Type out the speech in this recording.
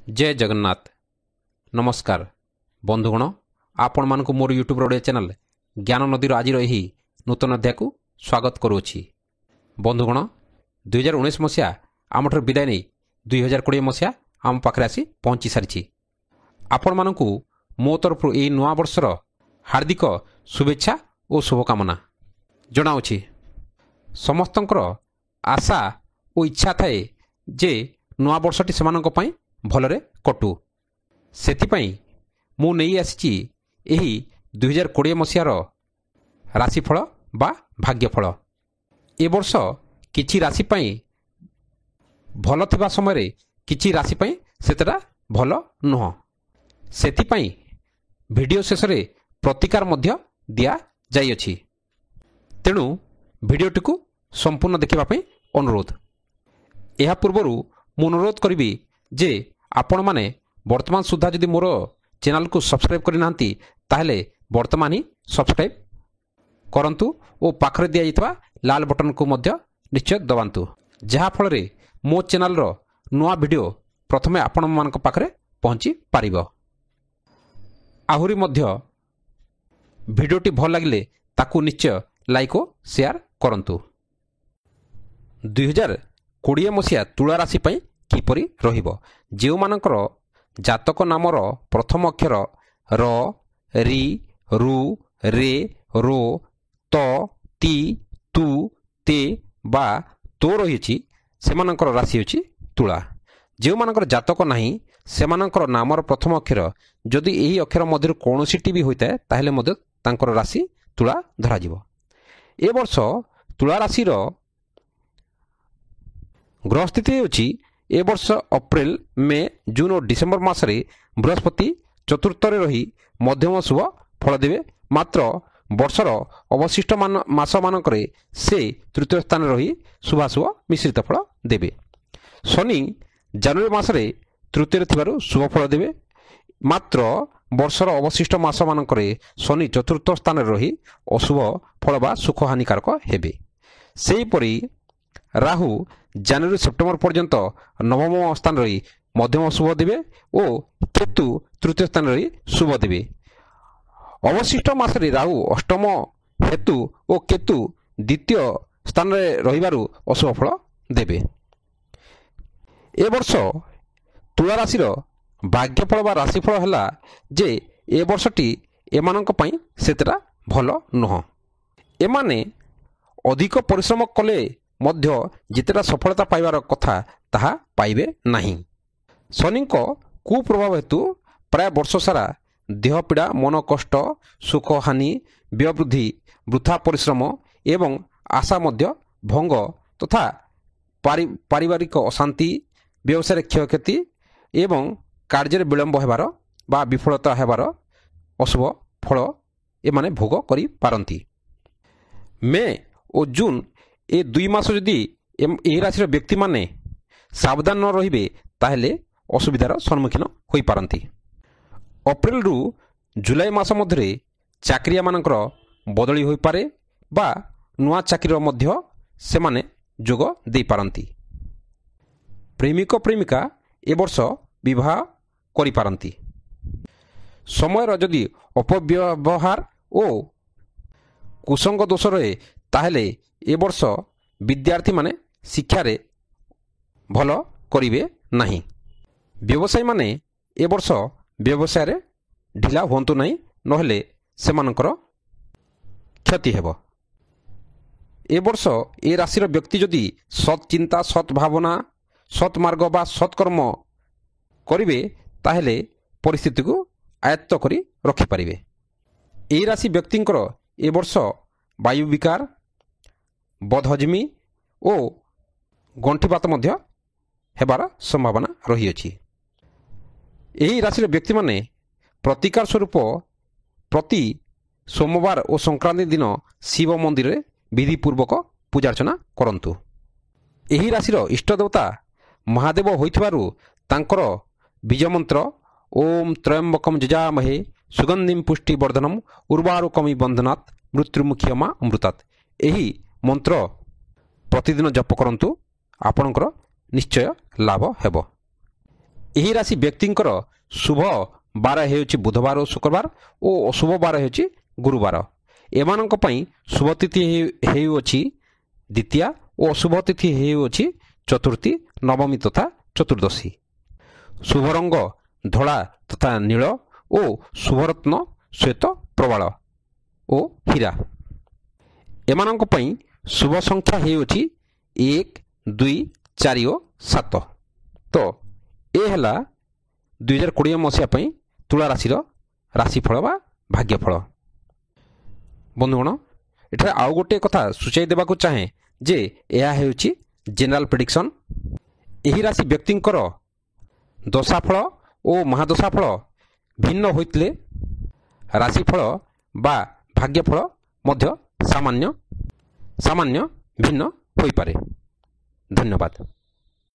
जय जगन्नाथ नमस्कार बंधुगण आपण मानक मोर यूट्यूब ओडिया चैनल ज्ञान नदीर आज नूतन अध्याय को स्वागत करुच्ची। बंधुगण 2019 मसीहा आमठ विदाय नहीं 2020 मसीहा आम पाखे आसी पहुंची सारी। आपण मानक मो तरफ यह नुआ वर्षर हार्दिक शुभेच्छा और शुभकामना जनाऊँगी। समस्तंकर आशा और इच्छा थाए जे नुआ वर्षटी सेमानंक पई भलरे कटु। सेथिपाई मु नहीं आसी एही 2020 मसीहार राशिफल बा भाग्यफल। ए वर्ष किछि राशि पई भल थिबा समय किछि राशि पई सेतरा भल नुह। सेथिपाई वीडियो शेष रे प्रतिकार मध्य दिया जाई अछि। तेणु वीडियोटी को संपूर्ण देखिबा पई अनुरोध। एहा पूर्वरु मु अनुरोध करिबी जे आपण माने वर्तमान सुधा जदि मोर चैनल को सब्सक्राइब करि नांती ताहले वर्तमान ही सब्सक्राइब करंतु और पाखरे दिया जाइतबा लाल बटन को मध्य निश्चय दबांतु, जहा फल रे मो चैनल रो नुआ वीडियो प्रथमे आपण मानक पाखरे पहुंची पारिबो। आहुरी मध्य वीडियोटी भल लागिले ताकू निश्चय लाइक और शेयर करंतु। 2020 मसीहा तुला राशि पई किपरि रहिबो। जेउ मानकर जातक नामर प्रथम अक्षर र रि रु रे रो त ती तु ते बा तो रहिछि सेमानकर राशि अछि तुला। जेउ मानकर जातक नाही सेमानकर नामर प्रथम अक्षर जदि एही अक्षर मध्य कोनोसीटी भी होइताय ताहेले मध्य तांकर राशि तुला धरा जिवो। ए वर्ष तुला राशि रो ग्रह स्थिति अछि ए वर्ष अप्रैल मे जून और डिसेम्बर मासरे बृहस्पति चतुर्थ रही मध्यम शुभ फल देवे। मात्र वर्षर अवशिष्ट मास मानकरे से तृतीय स्थान रही शुभाशुभ मिश्रित फल देवे। शनि जनवरी मासरे तृतीय थिबारु शुभ फल देवे। मात्र वर्षर अवशिष्ट मास मानकरे शनि चतुर्थ स्थान रही अशुभ फल बा सुख हानिकारक हेबे। सेहीपरि राहु जनवरी सेप्टेम्बर पर्यंत नवम स्थान रही मध्यम शुभ देवे और केतु तृतीय स्थान रही शुभ देवे। अवशिष्ट मासरे राहु अष्टम हेतु और केतु द्वितीय स्थान रे रहिबारु अशुभ फल देवे। ए वर्ष तुला राशिर भाग्यफल बा राशिफल हला जे ए वर्षटी एमानंक पई सेतरा भल नुह। एमाने अधिक परिश्रम कले मध्य जितेटा सफलता पाइबार कथा ताहा पाइबे नहीं। शनिक कुप्रभाव हेतु प्राय वर्ष सारा देह पीड़ा मन कष्ट सुख हानि व्यवृद्धि वृथा परिश्रम एवं आशा मध्य भंग तथा पारिवारिक अशांति व्यवसाय क्षयक्षति एवं कार्य विलंब हेबार बा विफलता हेबार अशुभ फल एमाने भोग करि पारंती। मे और जून ए दुई मास जदि एही राशि व्यक्ति माने सावधान न रहिबे ताहेले असुविधार सम्मुखीन होई पारंती। अप्रैल रु जुलाई मास मध्य चाकरिया मानकर बदली होई पारे बा नुआ चाकरी मध्य सेमाने जोग देई पारंती। प्रेमिक प्रेमिका ए वर्ष विवाह करि पारंती। समय जदि अपव्यवहार ओ कुसंग दोष रहे ताहेले ए वर्ष विद्यार्थी माने शिक्षा रे भल करिवे नहीं। व्यवसायी माने ए वर्ष व्यवसाय रे ढिला होंतु नहीं नहेले सेमानकर क्षति हेबो। ए वर्ष ए राशिर व्यक्ति जदि सत् चिंता सत् भावना सत् मार्ग बा सत्कर्म करिवे ताहेले परिस्थिति को आयत्त करी रखि परिवे। ए राशि व्यक्तिंकर ए वर्ष वायु विकार बदहजमी और गंठीपात मध्य हेबार संभावना रही अछि। एही राशि व्यक्ति माने प्रतिकार स्वरूप प्रति सोमवार और संक्रांति दिन शिव मंदिर रे विधि पूर्वक पूजार्चना करंतु। एही राशिर इष्ट देवता महादेव होइथिबारु तांकर बीज मंत्र ओम त्रयंबकम जजामहे सुगंधिम पुष्टि वर्धनम उर्वारुकमि बंधनात् मृत्युमुख्यमा अमृतात् एही मंत्र प्रतिदिन जप करंतु आपणकर निश्चय लाभ हेबो। ଏହି ରାଶି ବ୍ୟକ୍ତିଙ୍କର ଶୁଭ ବାର ହେଉଛି ବୁଧବାର ଓ ଶୁକ୍ରବାର ଓ ଅଶୁଭ ବାର ହେଉଛି ଗୁରୁବାର। ଏମାନଙ୍କ ପାଇଁ ଶୁଭ ତିଥି ହେଉଅଛି ଦ୍ୱିତୀୟା ଓ ଅଶୁଭ ତିଥି ହେଉଅଛି ଚତୁର୍ଥୀ, ନବମୀ ତଥା ଚତୁର୍ଦ୍ଦଶୀ। ଶୁଭ ରଙ୍ଗ ଧଳା ତଥା ନୀଳ ଓ ଶୁଭରତ୍ନ ଶ୍ଵେତ ପ୍ରବାଳ ଓ ହୀରା। ଏମାନଙ୍କ ପାଇଁ ଶୁଭ ସଂଖ୍ୟା ହେଉଅଛି 1, 2, 4 ଓ 7। ତ ଏ ହେଲା 2020 ମସିହା ପାଇଁ ତୁଳା ରାଶିର ରାଶିଫଳ ବା ଭାଗ୍ୟଫଳ। ବନ୍ଧୁଗଣ, ଏଠାରେ ଆଉ ଗୋଟିଏ କଥା ସୂଚାଇ ଦେବାକୁ ଚାହେଁ ଯେ ଏହା ହେଉଛି ଜେନେରାଲ ପ୍ରେଡିକ୍ସନ୍। ଏହି ରାଶି ବ୍ୟକ୍ତିଙ୍କର ଦଶାଫଳ ଓ ମହାଦଶାଫଳ ଭିନ୍ନ ହୋଇଥିଲେ ରାଶିଫଳ ବା ଭାଗ୍ୟଫଳ ମଧ୍ୟ ସାମାନ୍ୟ ଭିନ୍ନ ହୋଇପାରେ। ଧନ୍ୟବାଦ।